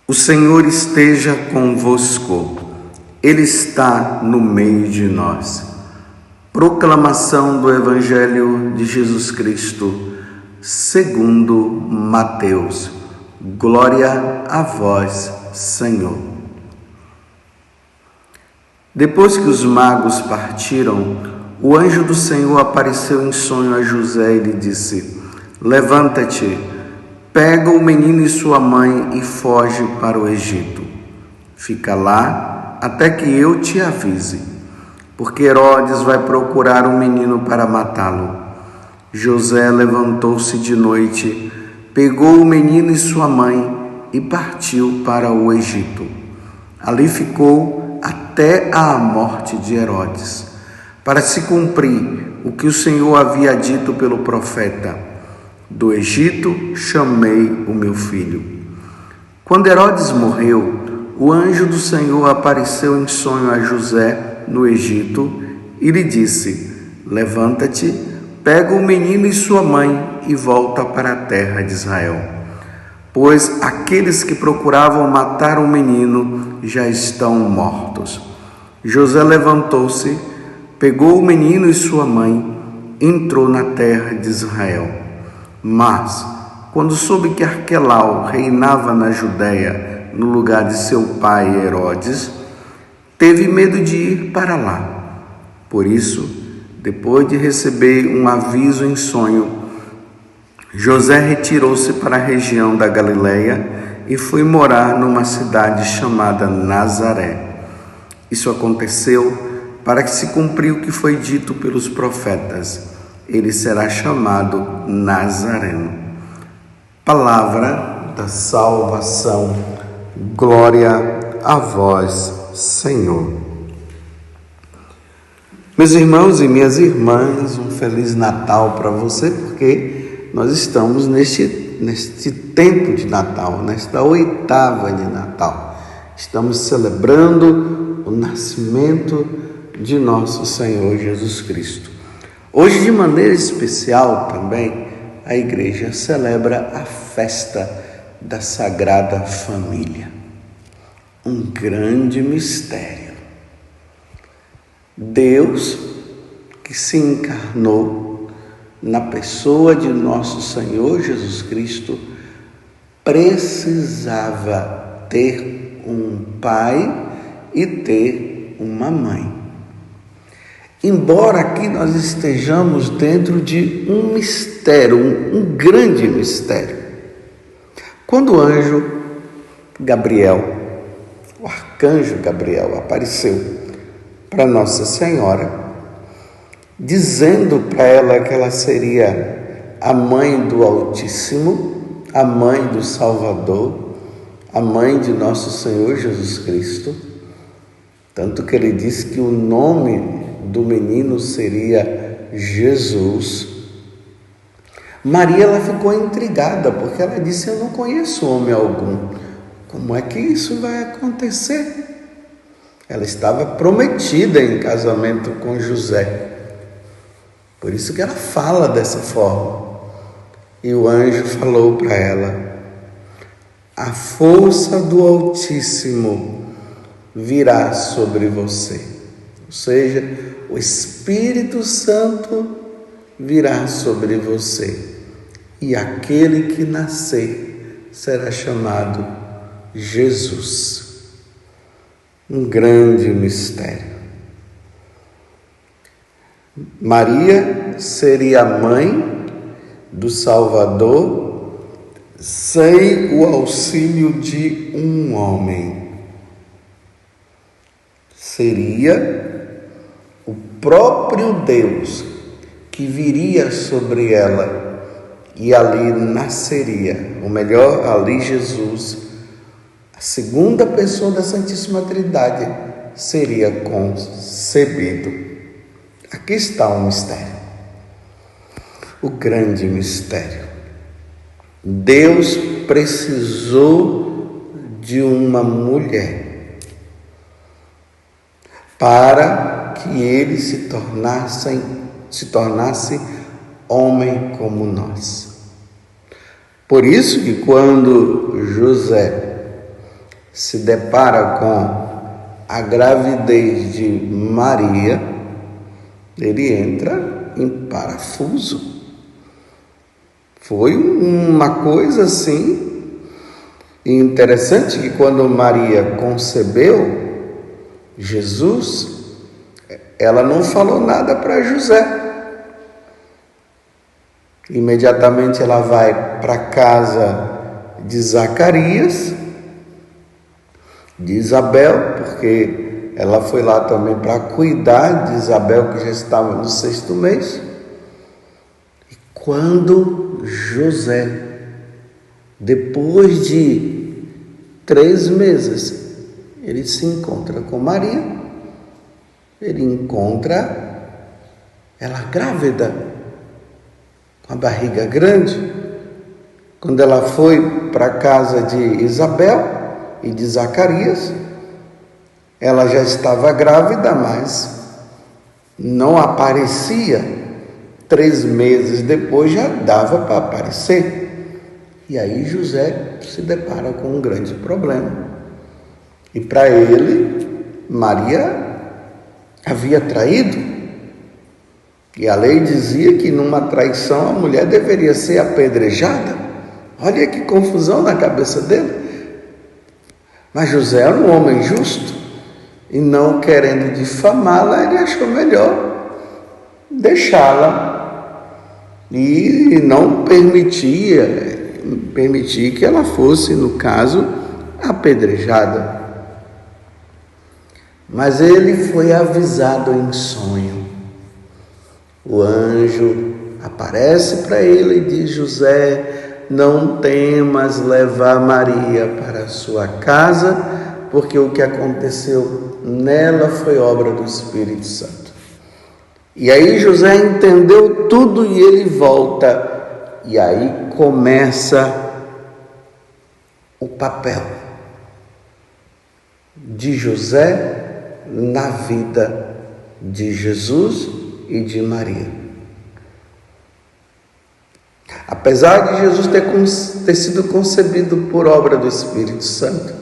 O Senhor esteja convosco, Ele está no meio de nós. Proclamação do Evangelho de Jesus Cristo, segundo Mateus. Glória a vós, Senhor. Depois que os magos partiram, o anjo do Senhor apareceu em sonho a José e lhe disse: Levanta-te, pega o menino e sua mãe e foge para o Egito. Fica lá até que eu te avise, porque Herodes vai procurar o menino para matá-lo. José levantou-se de noite, pegou o menino e sua mãe e partiu para o Egito. Ali ficou até a morte de Herodes, para se cumprir o que o Senhor havia dito pelo profeta: do Egito chamei o meu filho. Quando Herodes morreu, o anjo do Senhor apareceu em sonho a José no Egito e lhe disse: Levanta-te, pega o menino e sua mãe e volta para a terra de Israel, pois aqueles que procuravam matar o menino já estão mortos. José levantou-se, pegou o menino e sua mãe, entrou na terra de Israel. Mas, quando soube que Arquelau reinava na Judéia, no lugar de seu pai Herodes, teve medo de ir para lá. Por isso, depois de receber um aviso em sonho, José retirou-se para a região da Galileia e foi morar numa cidade chamada Nazaré. Isso aconteceu para que se cumpriu o que foi dito pelos profetas: ele será chamado Nazareno. Palavra da salvação. Glória a vós, Senhor. Meus irmãos e minhas irmãs, um Feliz Natal para você, porque nós estamos neste tempo de Natal, nesta oitava de Natal. Estamos celebrando o nascimento de nosso Senhor Jesus Cristo. Hoje, de maneira especial também, a igreja celebra a festa da Sagrada Família. Um grande mistério. Deus que se encarnou na pessoa de nosso Senhor Jesus Cristo precisava ter um pai e ter uma mãe. Embora aqui nós estejamos dentro de um mistério, um grande mistério. Quando o anjo Gabriel, o arcanjo Gabriel, apareceu para Nossa Senhora, dizendo para ela que ela seria a mãe do Altíssimo, a mãe do Salvador, a mãe de nosso Senhor Jesus Cristo, tanto que ele disse que o nome do menino seria Jesus. Maria, ela ficou intrigada, porque ela disse: eu não conheço homem algum, como é que isso vai acontecer? Ela estava prometida em casamento com José, por isso que ela fala dessa forma. E o anjo falou para ela: a força do Altíssimo virá sobre você, ou seja, o Espírito Santo virá sobre você, e aquele que nascer será chamado Jesus. Um grande mistério. Maria seria a mãe do Salvador sem o auxílio de um homem. Seria o próprio Deus que viria sobre ela e ali nasceria, ou melhor, ali Jesus, a segunda pessoa da Santíssima Trindade, seria concebido. Aqui está o mistério, o grande mistério. Deus precisou de uma mulher para que ele se tornasse homem como nós. Por isso que quando José se depara com a gravidez de Maria, ele entra em parafuso. Foi uma coisa assim interessante, que quando Maria concebeu Jesus, ela não falou nada para José. Imediatamente ela vai para a casa de Zacarias, de Isabel, porque ela foi lá também para cuidar de Isabel, que já estava no 6º mês. E quando José, depois de 3 meses, ele se encontra com Maria, ele encontra ela grávida, com a barriga grande. Quando ela foi para a casa de Isabel e de Zacarias, ela já estava grávida, mas não aparecia. 3 meses depois já dava para aparecer. E aí José se depara com um grande problema. E para ele, Maria havia traído. E a lei dizia que numa traição a mulher deveria ser apedrejada. Olha que confusão na cabeça dele. Mas José era um homem justo, e não querendo difamá-la, ele achou melhor deixá-la e não permitir que ela fosse, no caso, apedrejada. Mas ele foi avisado em sonho. O anjo aparece para ele e diz: José, não temas levar Maria para a sua casa, porque o que aconteceu nela foi obra do Espírito Santo. E aí José entendeu tudo e ele volta. E aí começa o papel de José na vida de Jesus e de Maria. Apesar de Jesus ter sido concebido por obra do Espírito Santo,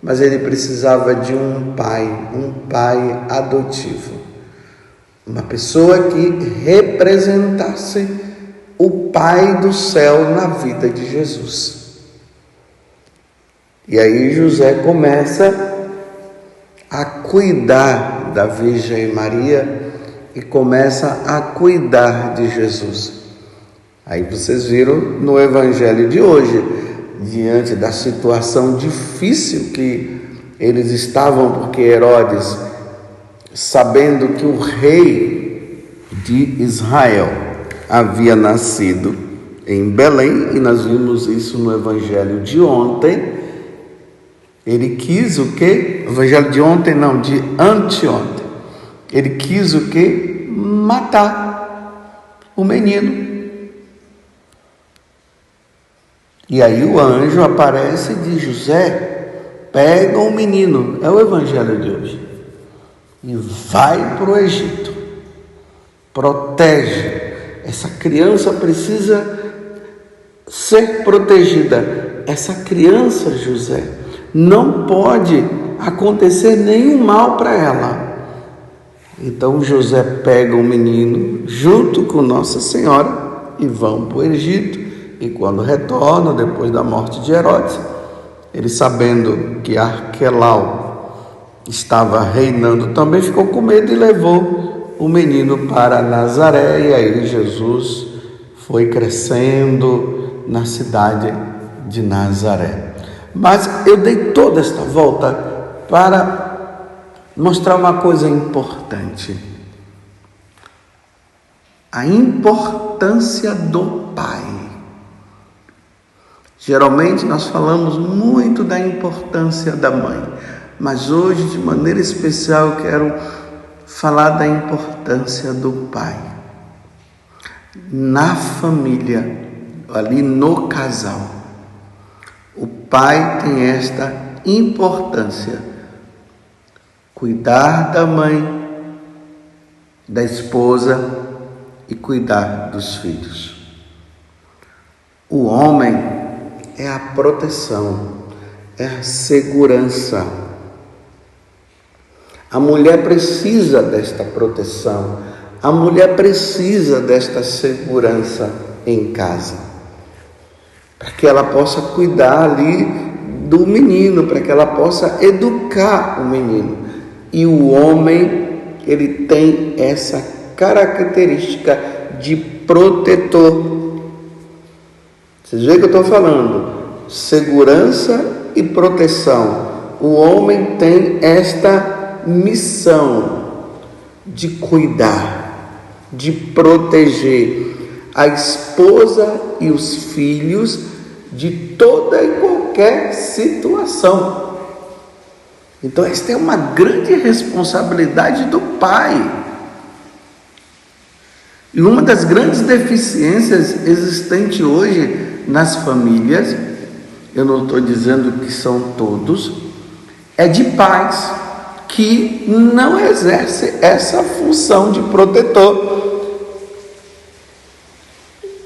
mas ele precisava de um pai adotivo, uma pessoa que representasse o Pai do céu na vida de Jesus. E aí José começa a cuidar da Virgem Maria e começa a cuidar de Jesus. Aí vocês viram no evangelho de hoje, diante da situação difícil que eles estavam, porque Herodes, sabendo que o rei de Israel havia nascido em Belém, e nós vimos isso no evangelho de ontem, ele quis o quê? Evangelho de ontem não, de anteontem. Ele quis o quê? Matar o menino. E aí o anjo aparece e diz: José, pega o menino, é o evangelho de hoje, e vai para o Egito, protege, essa criança precisa ser protegida, essa criança, José, não pode acontecer nenhum mal para ela. Então José pega o menino junto com Nossa Senhora e vão para o Egito. E quando retornam, depois da morte de Herodes, ele, sabendo que Arquelau estava reinando, também ficou com medo e levou o menino para Nazaré. E aí Jesus foi crescendo na cidade de Nazaré. Mas eu dei toda esta volta para mostrar uma coisa importante: a importância do pai. Geralmente nós falamos muito da importância da mãe, mas hoje, de maneira especial, eu quero falar da importância do pai. Na família, ali no casal, o pai tem esta importância: cuidar da mãe, da esposa e cuidar dos filhos. O homem é a proteção, é a segurança. A mulher precisa desta proteção, a mulher precisa desta segurança em casa, para que ela possa cuidar ali do menino, para que ela possa educar o menino. E o homem, ele tem essa característica de protetor. Vocês veem que eu estou falando? Segurança e proteção. O homem tem esta missão de cuidar, de proteger a esposa e os filhos de toda e qualquer situação. Então, esta é uma grande responsabilidade do pai. E uma das grandes deficiências existentes hoje nas famílias, eu não estou dizendo que são todos, é de pais que não exercem essa função de protetor.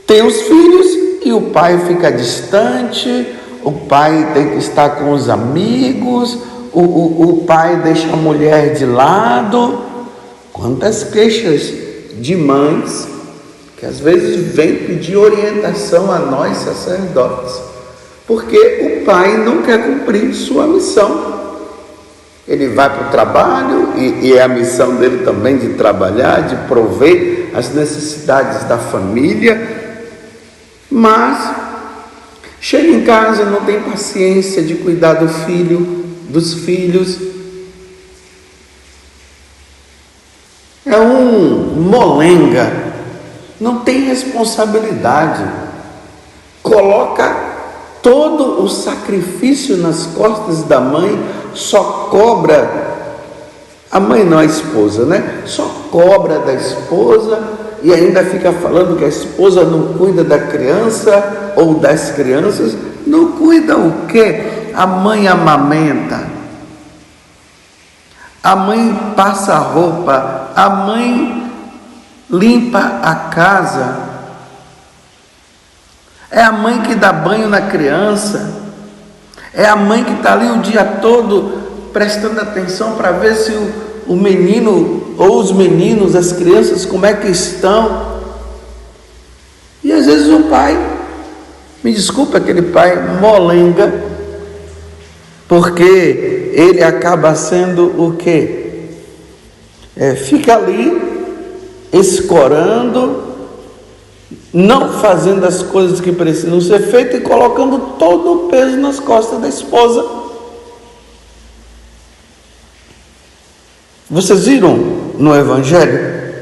Tem os filhos e o pai fica distante, o pai tem que estar com os amigos, o pai deixa a mulher de lado. Quantas queixas de mães que às vezes vêm pedir orientação a nós sacerdotes, porque o pai não quer cumprir sua missão. Ele vai para o trabalho e é a missão dele também de trabalhar, de prover as necessidades da família, mas chega em casa, não tem paciência de cuidar do filho, dos filhos. É um molenga, não tem responsabilidade, coloca todo o sacrifício nas costas da mãe, só cobra, a mãe não, a esposa, né? Só cobra da esposa e ainda fica falando que a esposa não cuida da criança ou das crianças. Não cuida o quê? A mãe amamenta, a mãe passa a roupa, a mãe limpa a casa, é a mãe que dá banho na criança, é a mãe que está ali o dia todo prestando atenção para ver se o menino ou os meninos, as crianças, como é que estão. E às vezes o pai, me desculpa, aquele pai molenga, porque ele acaba sendo o quê? Fica ali escorando, não fazendo as coisas que precisam ser feitas e colocando todo o peso nas costas da esposa. Vocês viram no Evangelho,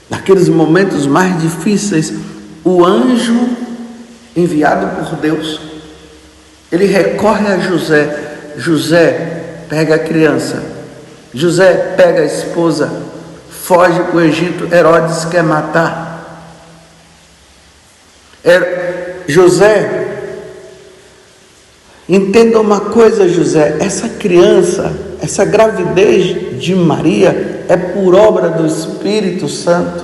naqueles momentos mais difíceis, o anjo enviado por Deus, ele recorre a José. José, pega a criança. José, pega a esposa. Foge para o Egito. Herodes quer matar. José, entenda uma coisa, José, essa criança, essa gravidez de Maria é por obra do Espírito Santo.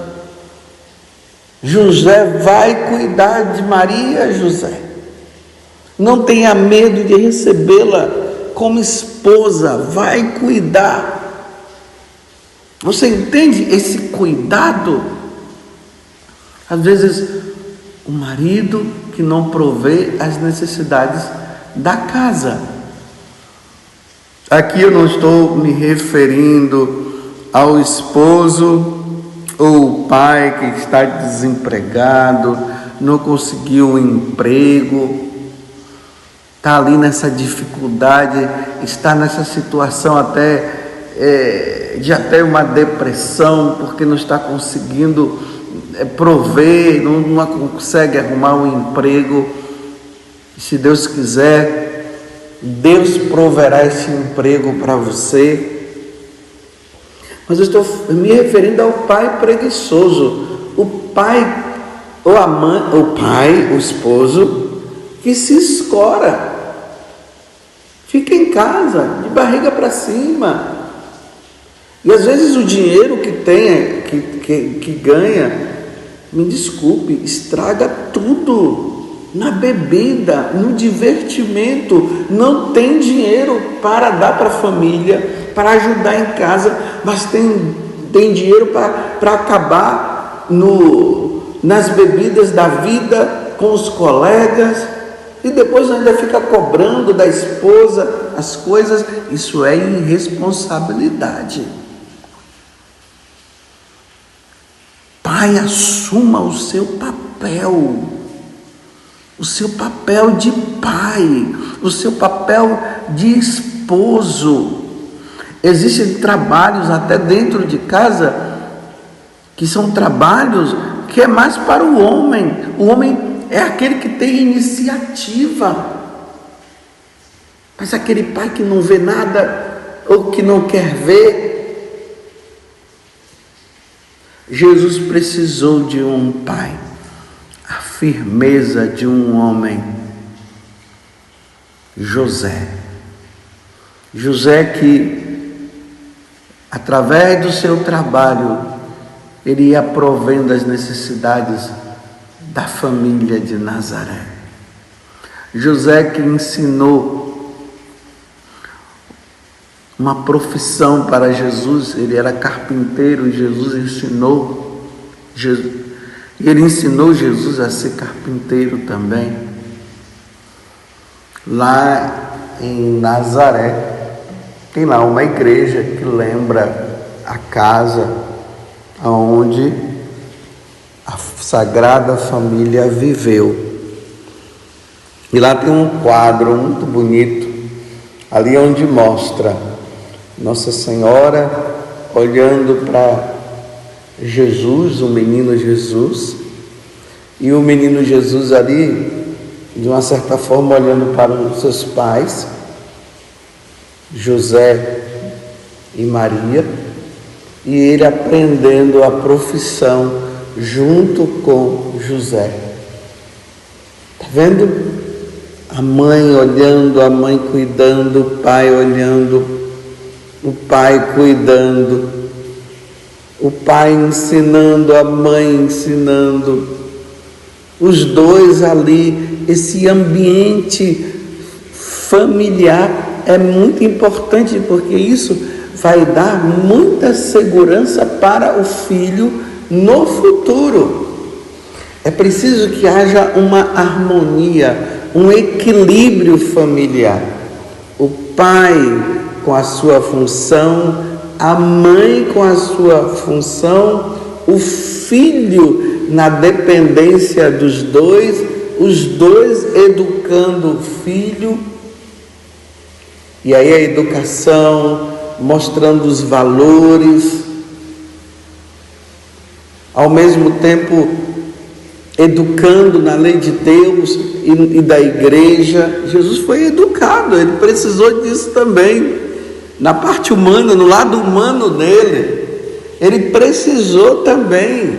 José vai cuidar de Maria, José. Não tenha medo de recebê-la como esposa, vai cuidar. Você entende esse cuidado? Às vezes o marido que não provê as necessidades da casa. Aqui eu não estou me referindo ao esposo ou o pai que está desempregado, não conseguiu um emprego, está ali nessa dificuldade, está nessa situação de até uma depressão, porque não está conseguindo prover, não consegue arrumar um emprego. Se Deus quiser, Deus proverá esse emprego para você. Mas eu estou me referindo ao pai preguiçoso, o pai ou a mãe, o esposo que se escora, fica em casa de barriga para cima, e às vezes o dinheiro que tem, que ganha, me desculpe, estraga tudo na bebida, no divertimento, não tem dinheiro para dar para a família, para ajudar em casa, mas tem dinheiro para acabar nas bebidas da vida com os colegas, e depois ainda fica cobrando da esposa as coisas. Isso é irresponsabilidade. Pai, assuma o seu papel de pai, o seu papel de esposo. Existem trabalhos até dentro de casa que são trabalhos que é mais para o homem. O homem é aquele que tem iniciativa. Mas aquele pai que não vê nada ou que não quer ver. Jesus precisou de um pai, a firmeza de um homem, José. José que, através do seu trabalho, ele ia provendo as necessidades da família de Nazaré. José que ensinou uma profissão para Jesus. Ele era carpinteiro e ele ensinou Jesus a ser carpinteiro também. Lá em Nazaré tem lá uma igreja que lembra a casa onde a Sagrada Família viveu. E lá tem um quadro muito bonito, ali onde mostra Nossa Senhora olhando para Jesus, o menino Jesus, e o menino Jesus ali, de uma certa forma, olhando para os seus pais, José e Maria, e ele aprendendo a profissão junto com José. Está vendo? A mãe olhando, a mãe cuidando, o pai olhando, o pai cuidando, o pai ensinando, a mãe ensinando, os dois ali. Esse ambiente familiar é muito importante, porque isso vai dar muita segurança para o filho no futuro. É preciso que haja uma harmonia, um equilíbrio familiar. O pai com a sua função, a mãe com a sua função, o filho na dependência dos dois, os dois educando o filho. E aí a educação, mostrando os valores, ao mesmo tempo educando na lei de Deus e da igreja. Jesus foi educado, ele precisou disso também, na parte humana, no lado humano dele. Ele precisou também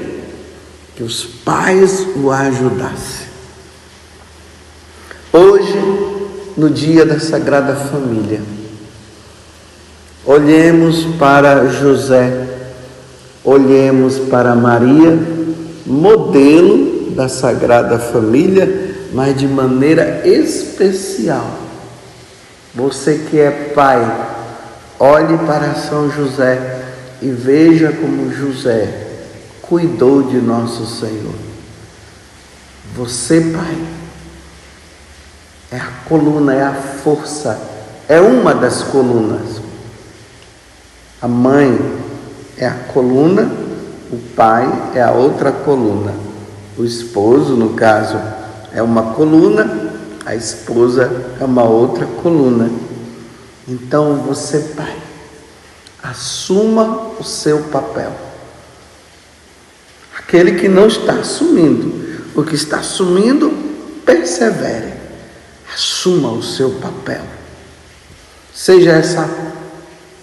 que os pais o ajudassem. Hoje, no dia da Sagrada Família, olhemos para José, olhemos para Maria, modelo da Sagrada Família, mas de maneira especial. Você que é pai, olhe para São José e veja como José cuidou de nosso Senhor. Você, pai, é a coluna, é a força, é uma das colunas. A mãe é a coluna, o pai é a outra coluna. O esposo, no caso, é uma coluna, a esposa é uma outra coluna. Então você, pai, assuma o seu papel. Aquele que não está assumindo, o que está assumindo, persevere. Assuma o seu papel. Seja essa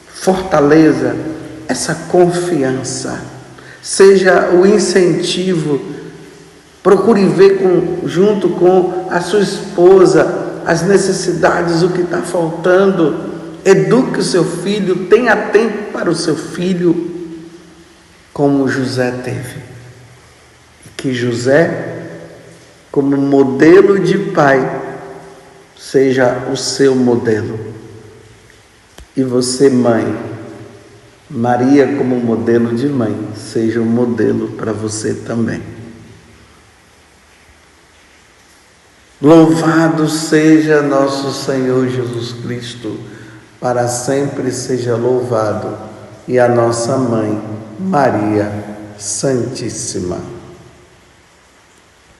fortaleza, essa confiança, seja o incentivo. Procure ver junto com a sua esposa as necessidades, o que está faltando. Eduque o seu filho, tenha tempo para o seu filho, como José teve. E que José como modelo de pai, seja o seu modelo. E você, mãe, Maria, como modelo de mãe, seja um modelo para você também. Louvado seja nosso Senhor Jesus Cristo, para sempre seja louvado, e a nossa mãe, Maria Santíssima.